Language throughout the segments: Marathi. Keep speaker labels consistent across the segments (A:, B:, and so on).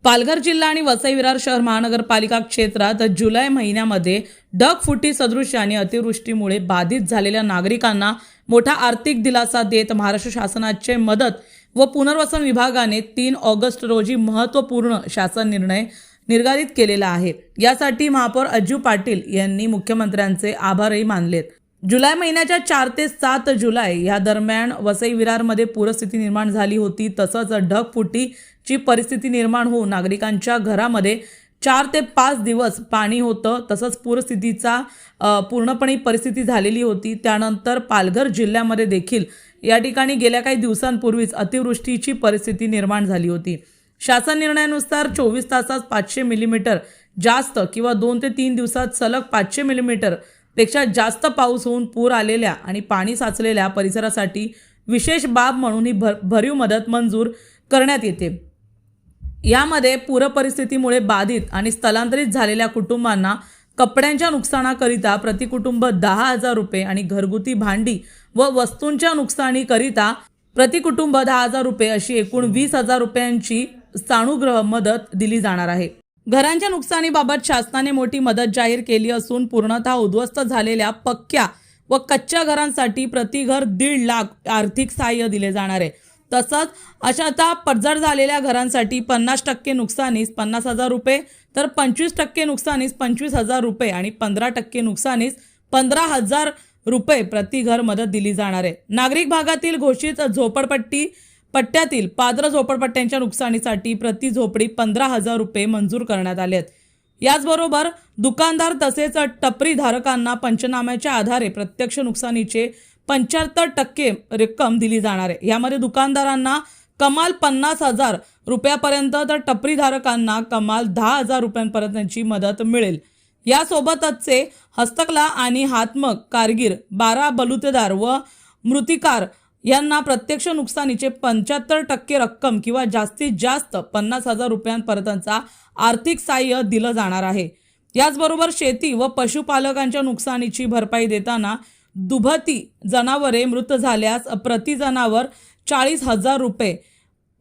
A: पालघर जिल्हा आणि वसई विरार शहर महानगरपालिका क्षेत्रात जुलै महिन्यामध्ये ढगफुटी सदृश आणि अतिवृष्टीमुळे बाधित झालेल्या नागरिकांना मोठा आर्थिक दिलासा देत महाराष्ट्र शासनाचे मदत व पुनर्वसन विभागाने 3 ऑगस्ट रोजी महत्त्वपूर्ण शासन निर्णय निर्धारित केलेला आहे। यासाठी महापौर अज्जू पाटील यांनी मुख्यमंत्र्यांचे आभारही मानलेत। जुलै महिन्याच्या 4 ते 7 जुलै या दरम्यान वसई विरारमध्ये पूरस्थिती निर्माण झाली होती। तसंच ढगफुटीची परिस्थिती निर्माण होऊन नागरिकांच्या घरामध्ये 4 ते 5 दिवस पाणी होतं। तसंच पूरस्थितीचा पूर्णपणे परिस्थिती झालेली होती। त्यानंतर पालघर जिल्ह्यामध्ये देखील या ठिकाणी गेल्या काही दिवसांपूर्वीच अतिवृष्टीची परिस्थिती निर्माण झाली होती। शासन निर्णयानुसार 24 तासात 500 मिलीमीटर जास्त किंवा 2 ते 3 दिवसात सलग 500 मिलीमीटर पेक्षा जास्त पाऊस होऊन पूर आलेल्या आणि पाणी साचलेल्या परिसरासाठी विशेष बाब म्हणून ही भरीव मदत मंजूर करण्यात येते। यामध्ये पूर परिस्थितीमुळे बाधित आणि स्थलांतरित झालेल्या कुटुंबांना कपड्यांच्या नुकसानाकरिता प्रति कुटुंब 10,000 रुपये आणि घरगुती भांडी व वस्तूंच्या नुकसानीकरिता प्रति कुटुंब 10,000 रुपये अशी एकूण 20,000 रुपयांची सानुग्रह मदत दिली जाणार आहे। घरांच्या नुकसानीबाबत शासनाने मोठी मदत जाहीर केली असून पूर्णतः उद्ध्वस्त झालेल्या पक्क्या व कच्च्या घरांसाठी प्रति घर 1.5 लाख आर्थिक सहाय्य दिले जाणार आहे। तसंच अशातः पडझड झालेल्या घरांसाठी 50% नुकसानीस 50,000 रुपये तर 25% नुकसानीस 25,000 रुपये आणि 15% नुकसानीस 15,000 रुपये प्रति घर मदत दिली जाणार आहे। नागरिक भागातील घोषित पट्ट्यातील पात्र झोपडपट्ट्यांच्या नुकसानीसाठी प्रति झोपडी 15,000 रुपये मंजूर करण्यात आले आहेत। याचबरोबर दुकानदार तसेच टपरी धारकांना पंचनाम्याच्या आधारे प्रत्यक्ष नुकसानीचे 75% रक्कम दिली जाणार आहे। यामध्ये दुकानदारांना कमाल 50,000 रुपयापर्यंत तर टपरी धारकांना कमाल 10,000 रुपयांपर्यंतची मदत मिळेल। यासोबतच हस्तकला आणि हातमग कारगिर 12 बलुतेदार व मृतिकार यांना प्रत्यक्ष नुकसानीचे 75% रक्कम किंवा जास्तीत जास्त 50,000 रुपयांपर्यंतचा आर्थिक सहाय्य दिलं जाणार आहे। याचबरोबर शेती व पशुपालकांच्या नुकसानीची भरपाई देताना दुभती जनावरे मृत झाल्यास प्रति जनावर 40,000 रुपये,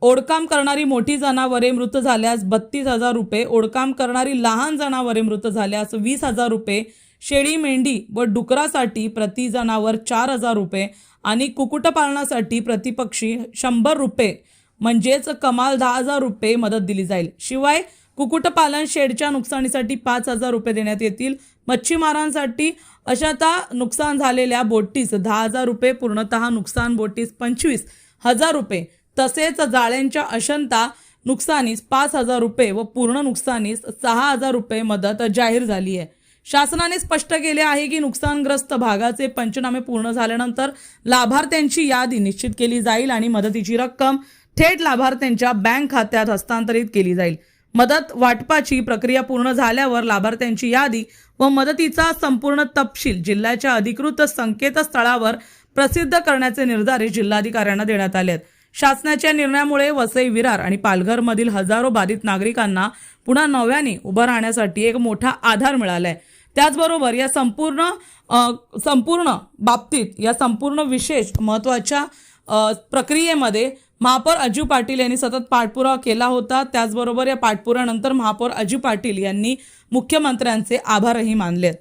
A: ओढकाम करणारी मोठी जनावरे मृत झाल्यास 32,000 रुपये, ओढकाम करणारी लहान जनावरे मृत झाल्यास 20,000 रुपये, शेळी मेंढी व डुकरासाठी प्रति जनावर 4,000 रुपये आणि कुक्कुटपालनासाठी प्रति पक्षी 100 रुपये म्हणजेच कमाल 10,000 रुपये मदत दिली जाईल। शिवाय कुक्कुटपालन शेडच्या नुकसानीसाठी 5,000 रुपये देण्यात येतील। मच्छीमारांसाठी अशातः नुकसान झालेल्या बोटीस 10,000 रुपये, पूर्णतः नुकसान बोटीस 25,000 रुपये तसेच जाळ्यांच्या अशंता नुकसानीस 5,000 रुपये व पूर्ण नुकसानीस 6,000 रुपये मदत जाहीर झाली आहे। शासनाने स्पष्ट केले आहे की नुकसानग्रस्त भागाचे पंचनामे पूर्ण झाल्यानंतर लाभार्थ्यांची यादी निश्चित केली जाईल आणि मदतीची रक्कम थेट लाभार्थ्यांच्या बँक खात्यात हस्तांतरित केली जाईल। मदत वाटपाची प्रक्रिया पूर्ण झाल्यावर लाभार्थ्यांची यादी व मदतीचा संपूर्ण तपशील जिल्ह्याच्या अधिकृत संकेतस्थळावर प्रसिद्ध करण्याचे निर्धार जिल्हाधिकाऱ्यांना देण्यात आले आहेत। शासनाच्या निर्णयामुळे वसई विरार आणि पालघरमधील हजारो बाधित नागरिकांना पुन्हा नव्याने उभं राहण्यासाठी एक मोठा आधार मिळाला आहे। त्याचबरोबर या संपूर्ण बाबतीत या संपूर्ण विशेष महत्त्वाच्या प्रक्रियेमध्ये महापौर अज्जू पाटील यांनी सतत पाठपुरावा केला होता। त्याचबरोबर या पाठपुराव्यानंतर महापौर अज्जू पाटील यांनी मुख्यमंत्र्यांचे आभारही मानले।